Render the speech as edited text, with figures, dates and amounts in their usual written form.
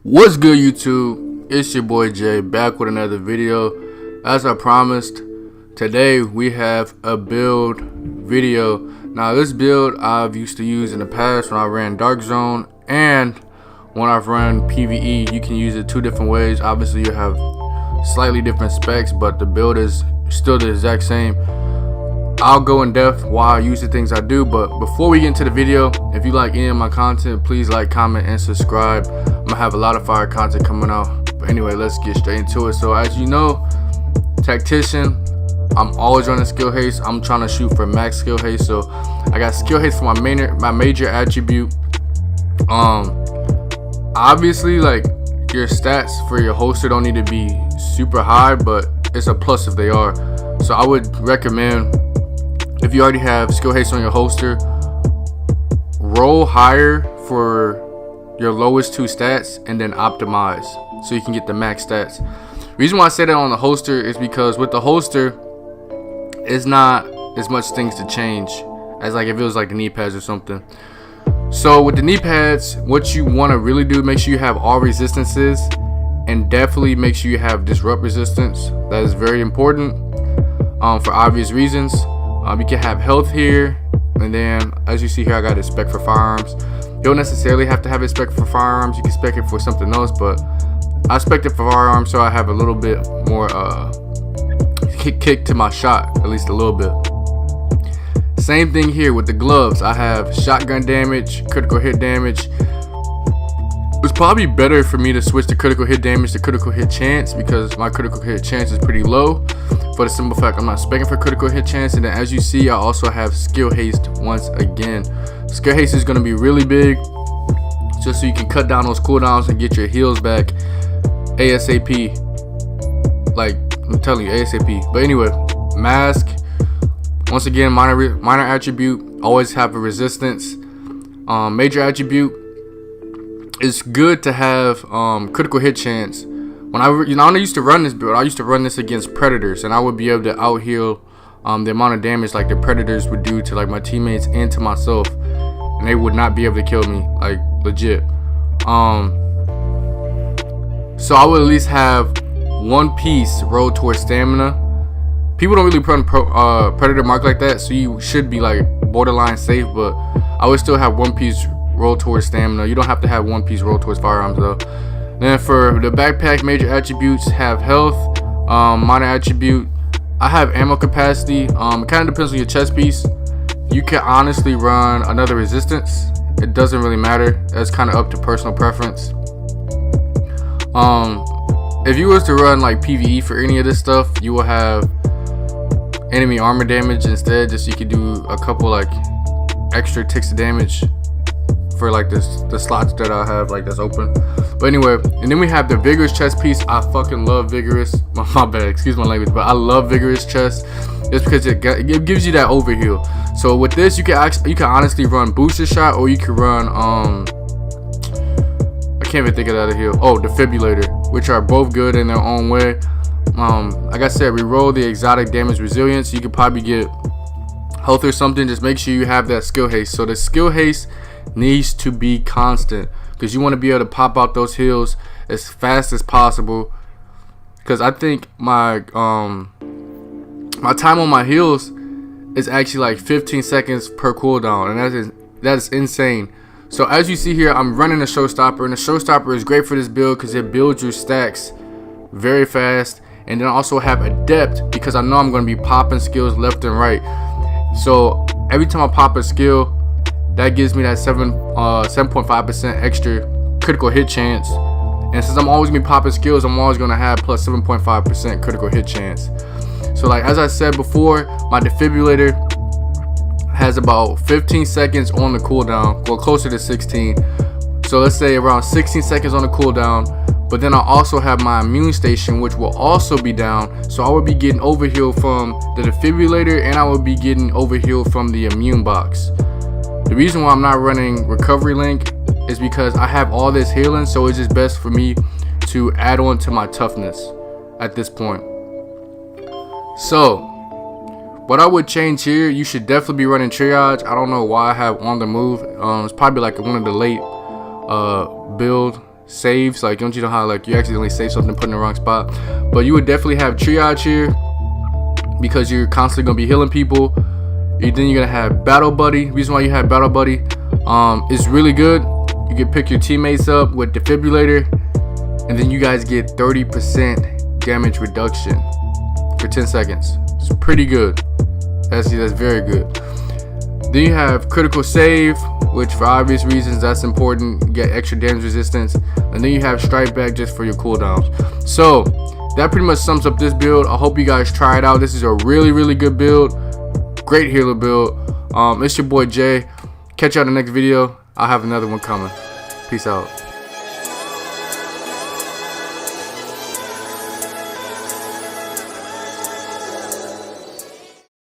What's good, YouTube? It's your boy Jay back with another video. As I promised, today we have a build video. Now this build I've used to use in the past when I ran Dark Zone and when I've run PvE. You can use it two different ways. Obviously you have slightly different specs, but the build is still the exact same. I'll go in depth why I use the things I do, but before we get into the video, if you like any of my content, please like, comment, and subscribe. I'm gonna have a lot of fire content coming out. But anyway, let's get straight into it. So as you know, Tactician, I'm always running skill haste. I'm trying to shoot for max skill haste, so I got skill haste for my major attribute. Obviously, like, your stats for your holster don't need to be super high, but it's a plus if they are. So I would recommend, if you already have skill haste on your holster, roll higher for your lowest two stats and then optimize so you can get the max stats. Reason why I say that on the holster is because with the holster, it's not as much things to change as like if it was like the knee pads or something. So with the knee pads, what you want to really do, make sure you have all resistances, and definitely make sure you have disrupt resistance. That is very important for obvious reasons. You can have health here, and then as you see here, I got a spec for firearms. You don't necessarily have to have a spec for firearms. You can spec it for something else, but I spec it for firearms so I have a little bit more kick to my shot, at least a little bit. Same thing here with the gloves. I have shotgun damage, critical hit damage. It's probably better for me to switch the critical hit damage to critical hit chance, because my critical hit chance is pretty low, for the simple fact I'm not specking for critical hit chance. And then as you see, I also have skill haste once again. Skill haste is going to be really big, just so you can cut down those cooldowns and get your heals back ASAP. Like, I'm telling you, ASAP. But anyway, mask, once again, minor attribute, always have a resistance. Major attribute, it's good to have critical hit chance. When I used to run this build, I used to run this against predators, and I would be able to out heal the amount of damage like the predators would do to like my teammates and to myself, and they would not be able to kill me, like, legit. So I would at least have one piece rolled towards stamina. People don't really put predator mark like that, so you should be like borderline safe, but I would still have one piece roll towards stamina. You don't have to have one piece roll towards firearms though. Then for the backpack, major attributes have health. Minor attribute, I have ammo capacity. It kind of depends on your chest piece. You can honestly run another resistance. It doesn't really matter. That's kind of up to personal preference. If you was to run like PvE for any of this stuff, you will have enemy armor damage instead, just so you can do a couple like extra ticks of damage for like the slots that I have like that's open. But anyway, and then we have the vigorous chest piece. I fucking love vigorous. My bad, excuse my language, but I love vigorous chest just because it gives you that overheal. So with this, you can honestly run booster shot, or you can run I can't even think of that heal. Oh, defibrillator, which are both good in their own way. Like I said, reroll the exotic damage resilience. You could probably get health or something. Just make sure you have that skill haste. So the skill haste needs to be constant, because you want to be able to pop out those heals as fast as possible. Because I think my my time on my heals is actually like 15 seconds per cooldown, and that is insane. So as you see here, I'm running a showstopper, and the showstopper is great for this build because it builds your stacks very fast. And then I also have adept, because I know I'm going to be popping skills left and right. So every time I pop a skill, that gives me that 7.5% extra critical hit chance. And since I'm always going to be popping skills, I'm always going to have plus 7.5% critical hit chance. So like as I said before, my defibrillator has about 15 seconds on the cooldown, well, closer to 16. So let's say around 16 seconds on the cooldown. But then I also have my immune station, which will also be down. So I will be getting overheal from the defibrillator, and I will be getting overheal from the immune box. The reason why I'm not running recovery link is because I have all this healing, so it's just best for me to add on to my toughness at this point. So what I would change here, you should definitely be running triage. I don't know why I have on the move. It's probably like one of the late build saves. Like, don't you know how like you accidentally save something and put in the wrong spot? But you would definitely have triage here because you're constantly gonna be healing people. Then you're gonna have battle buddy. Reason why you have battle buddy is really good. You can pick your teammates up with defibrillator, and then you guys get 30% damage reduction for 10 seconds. It's pretty good. That's very good. Then you have critical save, which for obvious reasons that's important. You get extra damage resistance. And then you have strike back just for your cooldowns. So that pretty much sums up this build. I hope you guys try it out. This is a really good build. Great healer build. It's your boy Jay. Catch you on the next video. I'll have another one coming. Peace out.